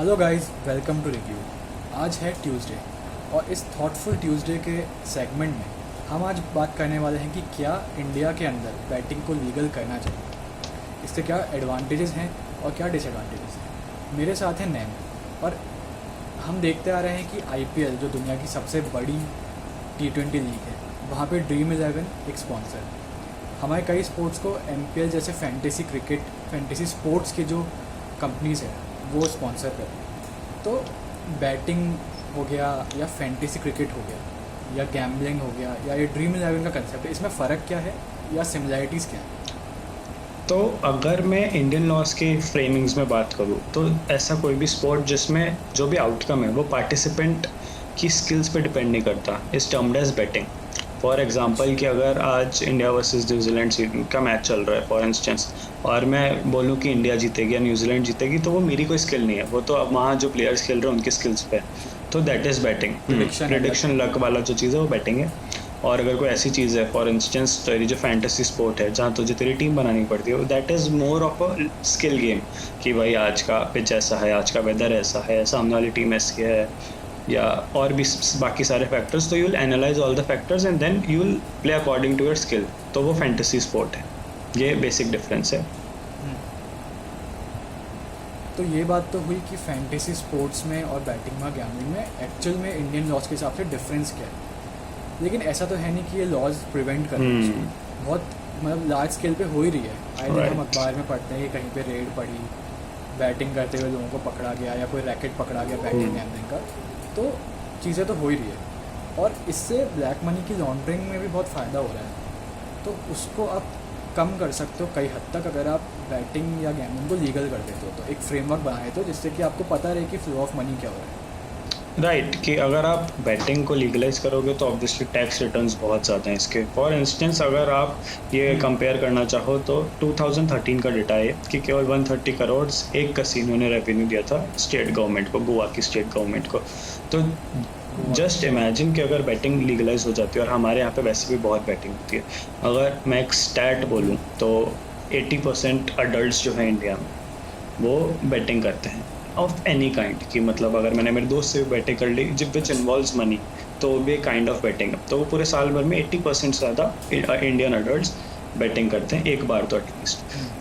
Hello guys, welcome to review. आज है Tuesday और इस थॉटफुल ट्यूसडे के सेगमेंट में हम आज बात करने वाले हैं कि क्या इंडिया के अंदर बैटिंग को लीगल करना चाहिए, इससे क्या एडवांटेजेस हैं और क्या डिसएडवांटेजेस हैं। मेरे साथ हैं नैम और हम देखते आ रहे हैं कि आईपीएल जो दुनिया की सबसे बड़ी T20 लीग है, वहाँ पे ड्रीम11 एक स्पॉन्सर है। हमारे कई स्पोर्ट्स को एमपीएल जैसे फैंटेसी क्रिकेट, फैंटेसी स्पोर्ट्स के जो कंपनीज़ हैं वो स्पॉन्सर कर रही है। तो बैटिंग हो गया या फैंटेसी क्रिकेट हो गया या गैम्बलिंग हो गया या ये ड्रीम11 का कंसेप्ट है, इसमें फ़र्क क्या है या सिमिलैरिटीज़ क्या है? तो अगर मैं इंडियन लॉज के फ्रेमिंग्स में बात करूँ तो ऐसा कोई भी स्पोर्ट जिसमें जो भी आउटकम है वो पार्टिसिपेंट की स्किल्स पे डिपेंड नहीं करता is termed as batting. For example कि अगर आज इंडिया वर्सेस न्यूजीलैंड का मैच चल रहा है फॉर इंस्टेंस, और मैं बोलूँ कि इंडिया जीतेगी या न्यूजीलैंड जीतेगी, तो वो मेरी कोई स्किल नहीं है, वो तो अब वहाँ जो प्लेयर्स खेल रहे हैं उनकी स्किल्स पे है। तो that is batting. Prediction luck वाला जो चीज़ है वो बैटिंग है। और अगर कोई ऐसी चीज़ है फॉर इंस्टेंस तेरी जो फैंटेसी स्पोर्ट है जहाँ तुझे तेरी टीम बनानी पड़ती है, that is more of a skill game कि भाई आज का पिच ऐसा है, आज का वेदर ऐसा है, सामने वाली टीम ऐसी है, या और भी बाकी सारे फैक्टर्स। तो you will analyse all the factors and then you will play according to your skill. तो वो फैंटेसी स्पोर्ट है, ये बेसिक डिफरेंस है। तो ये बात तो हुई कि फैंटेसी स्पोर्ट्स में और बैटिंग में, गैम्बलिंग में एक्चुअल में इंडियन लॉज के हिसाब से डिफरेंस क्या है। लेकिन ऐसा तो है नहीं कि ये लॉज प्रिवेंट कर रहे हैं, बहुत मतलब लार्ज स्केल पे हो ही रही है। आई थिंक हम अखबार में पढ़ते हैं कि कहीं पे रेड पड़ी, बैटिंग करते हुए लोगों को पकड़ा गया या कोई रैकेट पकड़ा गया बैटिंग गैम्बलिंग का। तो चीज़ें तो हो ही रही है और इससे ब्लैक मनी की लॉन्ड्रिंग में भी बहुत फ़ायदा हो रहा है। तो उसको आप कम कर सकते हो कई हद तक अगर आप बैटिंग या गैम्बलिंग को लीगल कर देते हो, तो एक फ्रेमवर्क बनाए तो जिससे कि आपको पता रहे कि फ्लो ऑफ मनी क्या हो रहा है। राइट कि अगर आप बैटिंग को लीगलाइज करोगे तो ऑब्वियसली टैक्स रिटर्न्स बहुत ज़्यादा हैं इसके। फॉर इंस्टेंस अगर आप ये कंपेयर करना चाहो तो 2013 का डेटा है कि केवल 130 करोड़ एक कसिनो ने रेवेन्यू दिया था स्टेट गवर्नमेंट को, गोवा की स्टेट गवर्नमेंट को। तो जस्ट इमेजिन कि अगर बैटिंग लीगलाइज हो जाती है, और हमारे यहाँ पे वैसे भी बहुत बैटिंग होती है। अगर मैं एक स्टैट बोलूँ तो 80% अडल्ट जो हैं इंडिया में वो बैटिंग करते हैं ऑफ एनी काइंड की। मतलब अगर मैंने मेरे दोस्त से भी बैटिंग कर ली जिप विच इन्वॉल्व्स मनी, तो वो भी काइंड ऑफ बैटिंग है। तो वो पूरे साल भर में 80% से ज़्यादा इंडियन अडल्ट्स बैटिंग करते हैं एक बार तो एटलीस्ट।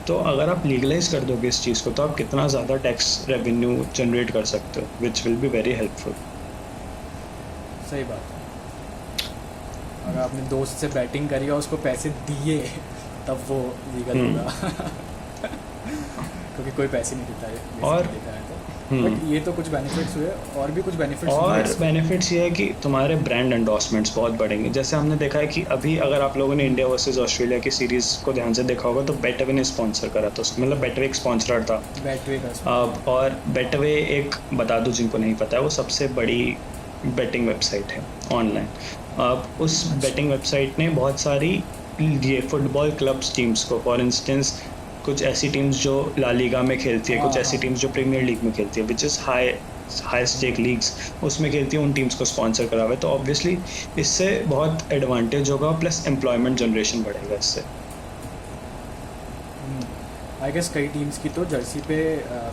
तो अगर आप लीगलाइज कर दोगे इस चीज़ को तो आप कितना ज़्यादा टैक्स रेवेन्यू जनरेट कर सकते हो, which will be very helpful. सही बात है। अगर आपने दोस्त से बैटिंग करी और उसको पैसे दिए तब वो लीगल होगा क्योंकि कोई पैसे नहीं देता है और देखा है तो। बट ये तो कुछ बेनिफिट्स हुए और भी कुछ बेनिफिट्स और बेनिफिट्स ये है कि तुम्हारे ब्रांड एंडोर्समेंट्स बहुत बढ़ेंगे। जैसे हमने देखा है कि अभी अगर आप लोगों ने इंडिया वर्सेस ऑस्ट्रेलिया की सीरीज़ को ध्यान से देखा होगा तो बेटवे ने स्पॉन्सर करा था उसको, मतलब बेटवे एक स्पॉन्सर था। बैटवे का और बेटवे एक, बता दूं जिनको नहीं पता है, वो सबसे बड़ी बेटिंग वेबसाइट है ऑनलाइन। अब उस बेटिंग वेबसाइट ने बहुत सारी ये फुटबॉल क्लब्स टीम्स को, फॉर इंस्टेंस कुछ ऐसी टीम्स जो ला लीगा में खेलती है, कुछ ऐसी टीम्स जो प्रीमियर लीग में खेलती है, which is high stake leagues, उसमें खेलती है, उन टीम्स को स्पॉन्सर करा हुआ है। तो ऑब्वियसली इससे बहुत एडवांटेज होगा, प्लस एम्प्लॉयमेंट जनरेशन बढ़ेगा इससे। आई गेस कई टीम्स की तो जर्सी पे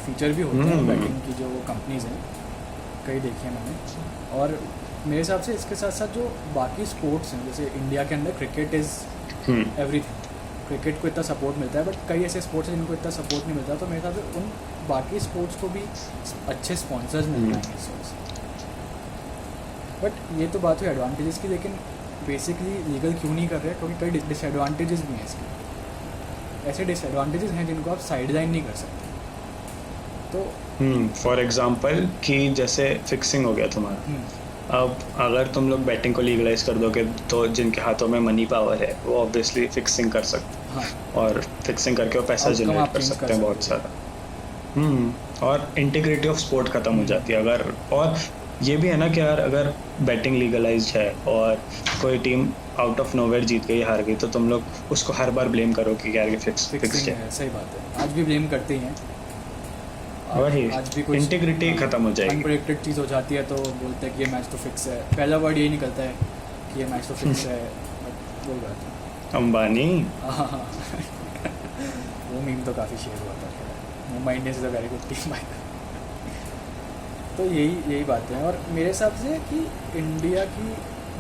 फीचर भी होते हैं बैटिंग की, जो कंपनीज हैं कई देखी हैं मैंने। और मेरे हिसाब से इसके साथ साथ जो बाकी स्पोर्ट्स हैं, जैसे इंडिया के अंदर क्रिकेट इज़ एवरीथिंग, क्रिकेट को इतना सपोर्ट मिलता है, बट कई ऐसे स्पोर्ट्स हैं जिनको इतना सपोर्ट नहीं मिलता। तो मेरे हिसाब से उन बाकी स्पोर्ट्स को भी अच्छे स्पॉन्सर्स मिल जाएंगे इस वजह से। बट ये तो बात हुई एडवांटेजेस की, लेकिन बेसिकली लीगल क्यों नहीं कर रहे? क्योंकि कई डिसएडवांटेजेस भी हैं इसके। ऐसे डिसएडवांटेजेस हैं जिनको आप साइडलाइन नहीं कर सकते। तो फॉर एग्जांपल कि जैसे फिक्सिंग हो गया तुम्हारा, अब अगर तुम लोग बैटिंग को लीगलाइज कर दोगे तो जिनके हाथों में मनी पावर है वो ऑब्वियसली फिक्सिंग कर सकते हैं। और फिक्सिंग करके वो पैसा जनरेट कर सकते हैं बहुत सारा। और इंटीग्रिटी ऑफ स्पोर्ट ख़त्म हो जाती है अगर। और ये भी है ना कि यार अगर बैटिंग लीगलाइज है और कोई टीम आउट ऑफ नोवेयर जीत गई, हार गई, तो तुम लोग उसको हर बार ब्लेम करो कि यार ये फिक्स्ड है। सही बात है, आज भी ब्लेम करते ही हैं। वही आज भी कुछ इंटीग्रिटी खत्म हो जाएगी, अनप्रेडिक्टेड चीज़ हो जाती है तो बोलते हैं कि ये मैच तो फिक्स है। पहला वर्ड यही निकलता है कि ये मैच तो फिक्स है, बोल रहा था अंबानी। हाँ वो मीम तो काफ़ी शेयर हुआ था। Mumbai Indians is a very good team बाय। तो यही बातें हैं। और मेरे हिसाब से कि इंडिया की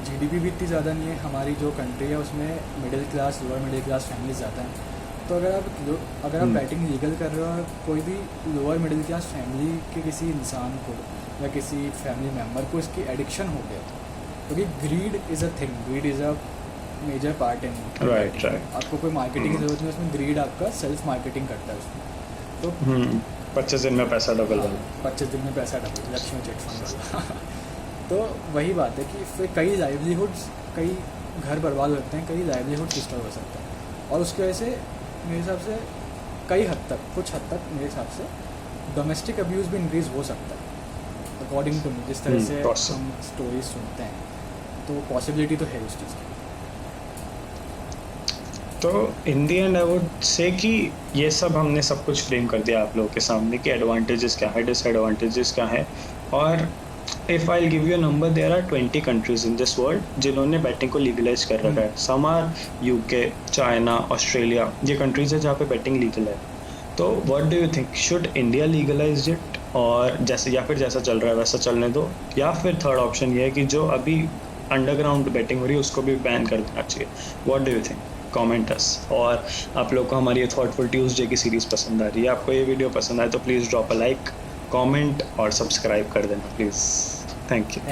जीडीपी भी इतनी ज़्यादा नहीं है, हमारी जो कंट्री है उसमें middle class lower middle class family ज़्यादा हैं। तो अगर आप बैटिंग लीगल कर रहे हो और कोई भी लोअर मिडिल क्लास फैमिली के किसी इंसान को या किसी फैमिली मेम्बर को इसकी एडिक्शन हो गया, क्योंकि greed is a thing, greed is a major part in right आपको कोई मार्केटिंग की जरूरत नहीं, उसमें ग्रीड आपका सेल्फ मार्केटिंग करता है उसमें। तो 25 दिन में पैसा डबल वाला 25 दिन में पैसा डबल, लक्ष्मी चिट फंड वाला। तो वही बात है कि फिर कई लाइवलीहुड्स, कई घर बर्बाद होते हैं, कई लाइवलीहुड डिस्टर्ब हो सकते हैं। और उसकी वजह से मेरे हिसाब से कई हद तक, कुछ हद तक मेरे हिसाब से डोमेस्टिक अब्यूज़ भी इंक्रीज़ हो सकता है, अकॉर्डिंग टू मी, जिस तरह से हम स्टोरीज सुनते हैं। तो पॉसिबिलिटी तो है उस चीज़ की। तो इन दी एंड आई वुड से कि ये सब हमने सब कुछ फ्रेम कर दिया आप लोगों के सामने कि एडवांटेजेस क्या है, डिसएडवांटेजेस क्या है। और if I give you a number, there are 20 countries in this world जिन्होंने बैटिंग को लीगलाइज कर रखा है। Some are UK, China, Australia, ये कंट्रीज है जहाँ पे बैटिंग लीगल है। तो what do you think, should India legalise it, और जैसे या फिर जैसा चल रहा है वैसा चलने दो, या फिर थर्ड ऑप्शन ये है कि जो अभी अंडरग्राउंड बैटिंग हो रही है उसको भी बैन कर देना चाहिए? What do you think? Comment us. और आप लोग को हमारी ये थॉटफुल ट्यूसडे की सीरीज़ पसंद आ रही है, आपको ये वीडियो पसंद आए तो please drop a like, comment और सब्सक्राइब कर देना प्लीज़। Thank you.